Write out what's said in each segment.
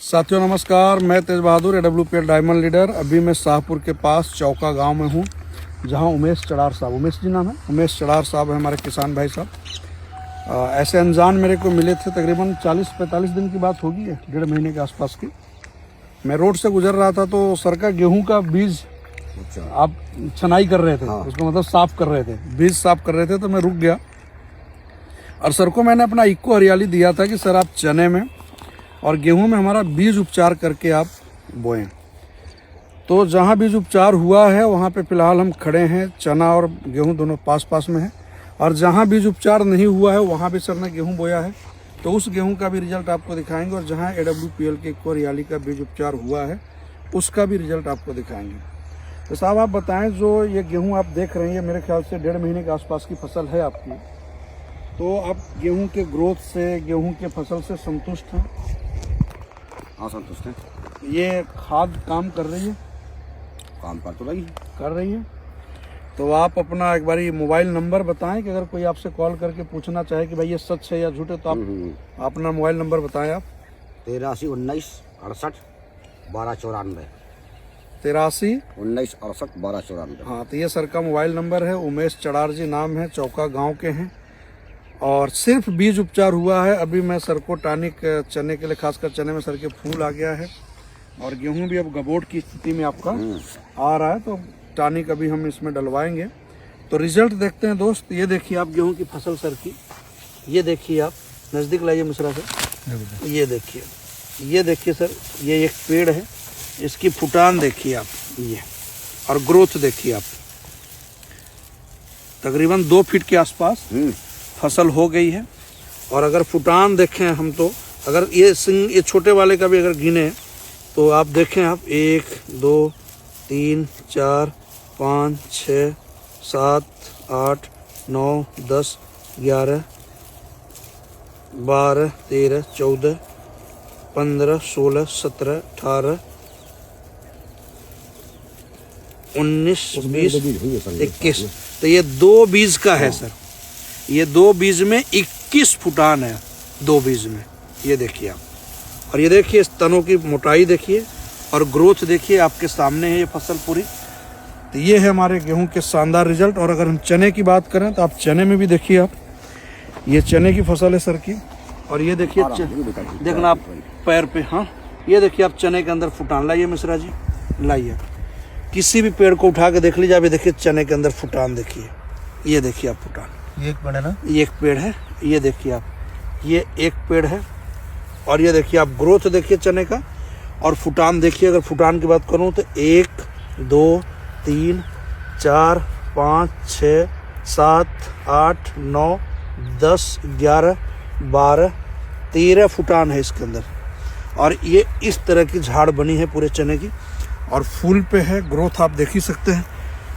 साथियों नमस्कार, मैं तेज बहादुर AWPL डायमंड लीडर। अभी मैं शाहपुर के पास चौका गांव में हूं, जहां उमेश चड़ार साहब, उमेश जी नाम है, उमेश चड़ार साहब है हमारे किसान भाई साहब। ऐसे अनजान मेरे को मिले थे, तकरीबन 40-45 दिन की बात होगी, 1.5 महीने के आसपास की। मैं रोड से गुजर रहा था तो सर का गेहूं का बीज आप छनाई कर रहे थे। हाँ। उसको मतलब साफ कर रहे थे, बीज साफ कर रहे थे, तो मैं रुक गया और सर को मैंने अपना इक्को हरियाली दिया था कि सर आप चने में और गेहूं में हमारा बीज उपचार करके आप बोएं। तो जहां बीज उपचार हुआ है वहां पे फिलहाल हम खड़े हैं। चना और गेहूं दोनों पास पास में है, और जहां बीज उपचार नहीं हुआ है वहां भी सर ने गेहूं बोया है, तो उस गेहूं का भी रिजल्ट आपको दिखाएंगे। और जहां AWPL के इक्को हरियाली का बीज उपचार हुआ है उसका भी रिजल्ट आपको दिखाएंगे। तो साहब आप बताएं, जो ये गेहूँ आप देख रहे हैं, मेरे ख्याल से 1.5 महीने के आसपास की फसल है आपकी, तो आप गेहूं के ग्रोथ से, गेहूं के फसल से संतुष्ट हैं? हाँ, संतुष्ट हैं। ये खाद काम कर रही है? काम कर रही है। तो आप अपना एक बारी मोबाइल नंबर बताएं कि अगर कोई आपसे कॉल करके पूछना चाहे कि भाई ये सच है या झूठ है, तो आप अपना मोबाइल नंबर बताएं। आप 83 19 68 12 94। 83 19 68 12 94। हाँ, तो ये सर का मोबाइल नंबर है। उमेश चड़ार जी नाम है, चौका गांव के हैं, और सिर्फ बीज उपचार हुआ है। अभी मैं सर को टॉनिक चने के लिए, खासकर चने में सर के फूल आ गया है, और गेहूं भी अब गबोट की स्थिति में आपका आ रहा है, तो टॉनिक अभी हम इसमें डलवाएंगे। तो रिजल्ट देखते हैं दोस्त। ये देखिए आप गेहूं की फसल सर की, ये देखिए आप, नज़दीक लाइए मिश्रा से, ये देखिए सर, ये एक पेड़ है, इसकी फुटान देखिए आप, ये, और ग्रोथ देखिए आप, तकरीबन 2 फीट के आसपास फसल हो गई है। और अगर फुटान देखें हम, तो अगर ये छोटे वाले का भी अगर गिने तो आप देखें आप, 1 2 3 4 5 6 7 8 9 10 11 12 13 14 15 16 17 18 19 20 21। तो ये 2 बीज का है सर, ये 2 बीज में 21 फुटान है, 2 बीज में, ये देखिए आप। और ये देखिए इस तनों की मोटाई देखिए और ग्रोथ देखिए, आपके सामने है ये फसल पूरी। तो ये है हमारे गेहूं के शानदार रिजल्ट। और अगर हम चने की बात करें तो आप चने में भी देखिए आप, ये चने की फसल है सर की, और ये देखिए देखना आप पैर पे, हाँ, ये देखिए आप चने के अंदर फुटान। लाइए मिश्रा जी, लाइए, किसी भी पेड़ को उठा के देख लीजिए, अभी देखिए चने के अंदर फुटान देखिए, ये देखिए आप फुटान। ये एक पेड़ है ना? ये एक पेड़ है, ये देखिए आप, ये एक पेड़ है, और ये देखिए आप ग्रोथ देखिए चने का, और फुटान देखिए। अगर फुटान की बात करूं तो 1 2 3 4 5 6 7 8 9 10 11 12 13 फुटान है इसके अंदर। और ये इस तरह की झाड़ बनी है पूरे चने की, और फूल पे है, ग्रोथ आप देख ही सकते हैं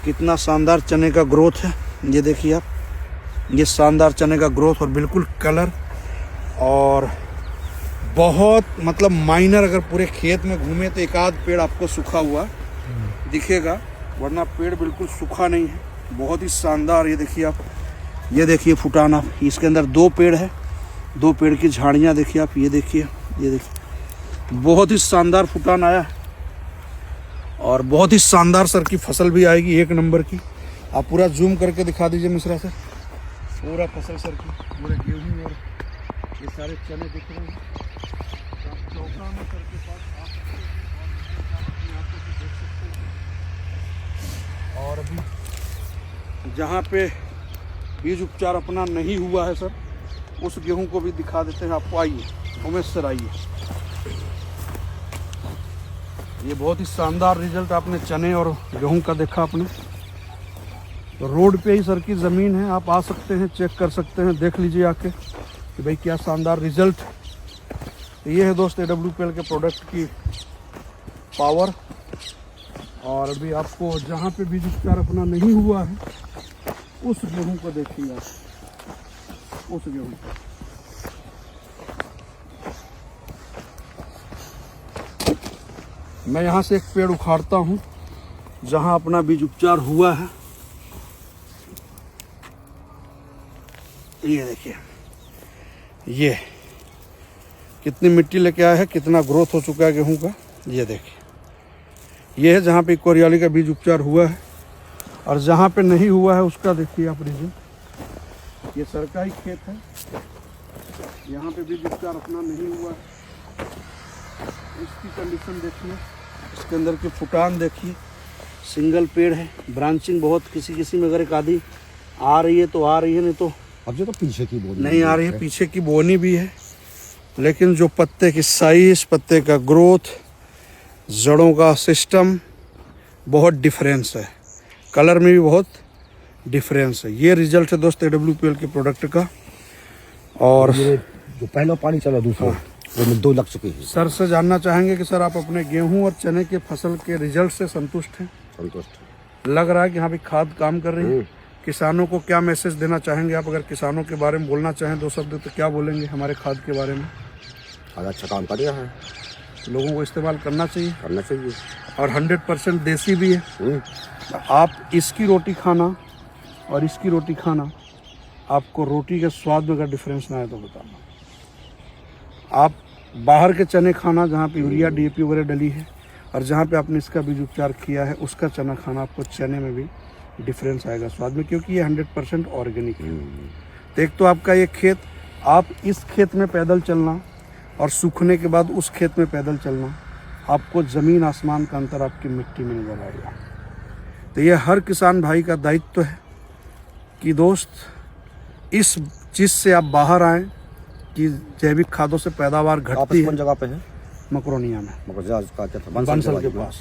कितना शानदार चने का ग्रोथ है। ये देखिए आप, ये शानदार चने का ग्रोथ, और बिल्कुल कलर, और बहुत मतलब माइनर। अगर पूरे खेत में घूमे तो एक आध पेड़ आपको सूखा हुआ दिखेगा, वरना पेड़ बिल्कुल सूखा नहीं है, बहुत ही शानदार। ये देखिए आप, ये देखिए फुटान आप, इसके अंदर 2 पेड़ है, 2 पेड़ की झाड़ियाँ देखिए आप, ये देखिए, बहुत ही शानदार फुटान आया है, और बहुत ही शानदार सर की फसल भी आएगी, 1 नंबर की। आप पूरा जूम करके दिखा दीजिए मिश्रा सर, पूरा फसल सर की, पूरे गेहूँ और ये सारे चने दिख रहे हैं। चौका में सर के पास आ सकते हैं, और अभी जहाँ पे बीज उपचार अपना नहीं हुआ है सर, उस गेहूं को भी दिखा देते हैं आपको। आइए उमेश सर, आइए। ये बहुत ही शानदार रिजल्ट आपने चने और गेहूं का देखा आपने। तो रोड पे ही सर की ज़मीन है, आप आ सकते हैं, चेक कर सकते हैं, देख लीजिए आके कि भाई क्या शानदार रिजल्ट। तो ये है दोस्त AWPL के प्रोडक्ट की पावर। और अभी आपको जहाँ पे बीज उपचार अपना नहीं हुआ है उस गेहूं को देखिए आप, उस गेहूं को। मैं यहाँ से एक पेड़ उखाड़ता हूँ जहाँ अपना बीज उपचार हुआ है, ये देखिए, ये कितनी मिट्टी लेके आया है, कितना ग्रोथ हो चुका है गेहूं का, ये देखिए। ये है जहाँ पे कोरियाली का बीज उपचार हुआ है, और जहाँ पे नहीं हुआ है उसका देखिए आप रिजल्ट। ये सरकारी खेत है, यहाँ पे बीज उपचार अपना नहीं हुआ है। इसकी कंडीशन देखिए, इसके अंदर की फुटान देखिए, सिंगल पेड़ है, ब्रांचिंग बहुत किसी में अगर एक आधी आ रही है तो आ रही है, नहीं तो अब जो तो पीछे की बोनी नहीं आ रही है। पीछे की बोनी भी है, लेकिन जो पत्ते की साइज, पत्ते का ग्रोथ, जड़ों का सिस्टम बहुत डिफरेंस है, कलर में भी बहुत डिफरेंस है। ये रिजल्ट है दोस्त AWPL के प्रोडक्ट का। और जो पहला पानी चला दूसरा वो में 2 लग चुके हैं। सर से जानना चाहेंगे कि सर आप अपने गेहूं और चने के फसल के रिजल्ट से संतुष्ट हैं? संतुष्ट लग रहा है कि यहाँ भी खाद काम कर रही है। किसानों को क्या मैसेज देना चाहेंगे आप? अगर किसानों के बारे में बोलना चाहें 2 शब्द तो क्या बोलेंगे हमारे खाद के बारे में? खाद अच्छा काम कर रहा है, लोगों को इस्तेमाल करना चाहिए, करना चाहिए, और 100% देसी भी है। आप इसकी रोटी खाना और इसकी रोटी खाना, आपको रोटी के स्वाद में अगर डिफरेंस ना है तो बताना। आप बाहर के चने खाना जहाँ पे यूरिया DAP वगैरह डली है, और जहाँ पे आपने इसका बीज उपचार किया है उसका चना खाना, आपको चने में भी डिफरेंस आएगा स्वाद में, क्योंकि ये 100% ऑर्गेनिक है। तो एक तो आपका ये खेत, आप इस खेत में पैदल चलना और सूखने के बाद उस खेत में पैदल चलना, आपको ज़मीन आसमान का अंतर आपकी मिट्टी में नजर आएगा। तो ये हर किसान भाई का दायित्व है कि दोस्त इस चीज़ से आप बाहर आएँ कि जैविक खादों से पैदावार घटती है। जगह पे है मकरोनिया में, मकरोनिया बंसल के पास।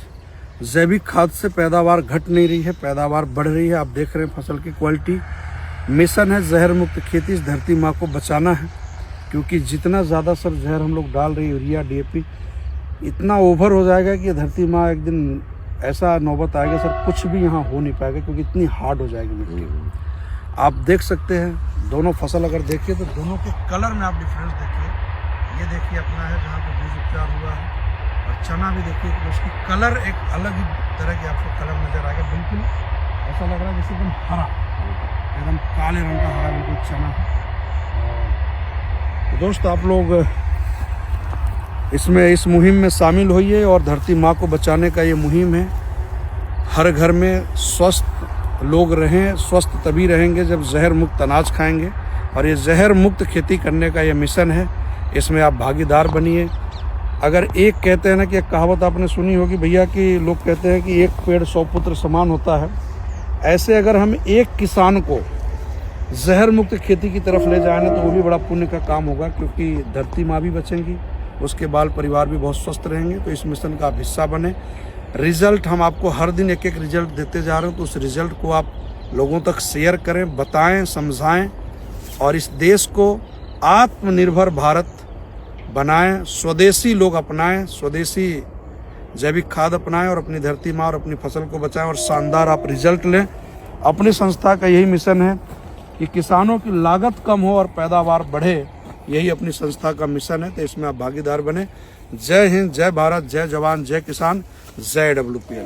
जैविक खाद से पैदावार घट नहीं रही है, पैदावार बढ़ रही है। आप देख रहे हैं फसल की क्वालिटी। मिशन है जहर मुक्त खेती, इस धरती माँ को बचाना है, क्योंकि जितना ज़्यादा सर जहर हम लोग डाल रहे हैं, यूरिया DAP, इतना ओवर हो जाएगा कि धरती माँ एक दिन ऐसा नौबत आएगा सर, कुछ भी यहाँ हो नहीं पाएगा, क्योंकि इतनी हार्ड हो जाएगी मिट्टी। आप देख सकते हैं दोनों फसल अगर देखिए तो दोनों के कलर में आप डिफरेंस देखिए। ये देखिए अपना है जहाँ पे बीज उपचार हुआ है, और चना भी देखिए कि उसकी कलर एक अलग ही तरह की आपको कलर नजर आएगा। बिल्कुल ऐसा लग रहा है जैसे एकदम हरा, एकदम काले रंग का हरा बिल्कुल चना है। तो दोस्त आप लोग इसमें इस मुहिम में शामिल होइए, और धरती माँ को बचाने का ये मुहिम है। हर घर में स्वस्थ लोग रहें, स्वस्थ तभी रहेंगे जब जहर मुक्त अनाज खाएंगे, और ये जहर मुक्त खेती करने का ये मिशन है। इसमें आप भागीदार बनिए। अगर एक कहते हैं ना कि एक कहावत आपने सुनी होगी भैया कि लोग कहते हैं कि एक पेड़ 100 पुत्र समान होता है, ऐसे अगर हम एक किसान को जहर मुक्त खेती की तरफ ले जाएं तो वो भी बड़ा पुण्य का काम होगा, क्योंकि धरती माँ भी बचेंगी, उसके बाल परिवार भी बहुत स्वस्थ रहेंगे। तो इस मिशन का आप हिस्सा बने। रिजल्ट हम आपको हर दिन एक रिजल्ट देते जा रहे हो, तो उस रिजल्ट को आप लोगों तक शेयर करें, बताएं, समझाएं, और इस देश को आत्मनिर्भर भारत बनाएं। स्वदेशी लोग अपनाएं, स्वदेशी जैविक खाद अपनाएं, और अपनी धरती माँ और अपनी फसल को बचाएं, और शानदार आप रिजल्ट लें। अपनी संस्था का यही मिशन है कि किसानों की लागत कम हो और पैदावार बढ़े, यही अपनी संस्था का मिशन है। तो इसमें आप भागीदार बने। जय हिंद, जय भारत, जय जवान, जय किसान, जय AWPL।